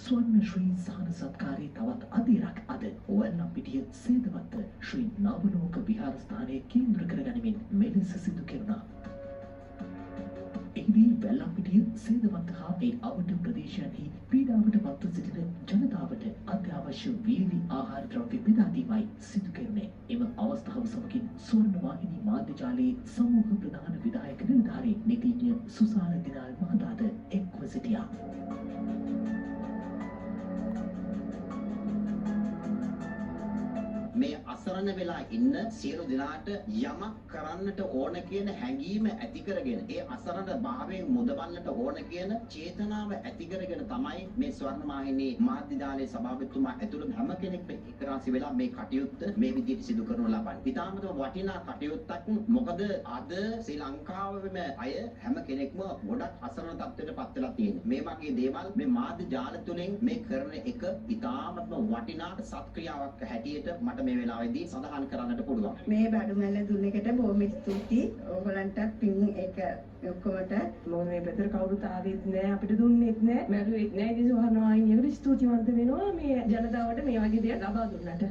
ස්වර්ණ ශ්‍රී සහන සත්කාරයේ තවත් අදිරක් අද වල්ලම්පිටිය සේදවත්ත ශ්‍රී නවලෝක විහාරස්ථානයේ කේන්ද්‍ර කරගනිමින් මෙලෙස සිදු කෙරුණා. එහිදී වැල්ලම්පිටිය සේදවත්ත හා ඒ අවට ප්‍රදේශයන්හි පීඩාවට පත්ව සිටින ජනතාවට අත්‍යවශ්‍ය වීලි ආහාර ද්‍රව්‍ය බෙදා දීමයි සිදු කෙරුණේ. එම අවස්ථාව සමගින් ස්වර්ණ වාහිනී මාධ්‍ය ජාලයේ සමූහ ප්‍රධාන විධායක නිලධාරී නීතිඥ සුසාන දිනාල් මහතාද එක්ව සිටියා. මේ අසරණ වෙලා ඉන්න සියලු දෙනාට යමක් කරන්නට ඕන කියන හැඟීම ඇති කරගෙන ඒ අසරණ භාවයෙන් මුදවන්නට ඕන කියන චේතනාව ඇති කරගෙන තමයි මේ ස්වර්ණවාහිනී මාධ්‍ය ජාලයේ සභාපතිතුමා ඇතුළු හැම කෙනෙක්ම එකරාසි වෙලා මේ කටයුත්ත මේ විදිහට සිදු කරනු ලබන්නේ. ඉතාමත්ම වටිනා කටයුත්තක්. මොකද අද ශ්‍රී ලංකාවේම අය හැම කෙනෙක්ම ගොඩක් අසරණ තත්ත්වයට පත් වෙලා තියෙනවා. මේ වගේ දේවල් මේ මාධ්‍ය ජාල තුළින් මේ කරන එක ඉතාමත්ම වටිනා සත්ක්‍රියාවක් හැටියට මට මේ වෙලාවේදී සඳහන් කරන්නට පුළුවන්. මේ බඩුමැල දුන්න එකට බොහොම ස්තුතියි. ඕගොල්ලන්ටත් පින් එක ඔක්කොමට මොකද මේ පැත්තට කවුරුත් ආවෙත් නැහැ අපිට දුන්නෙත් නැහැ මැරුවෙත් නැහැ. ඉතින් ස්වර්ණවාහිනියකට ස්තුතිවන්ත වෙනවා මේ ජනතාවට මේ වගේ දේවල් ලබා දුන්නට.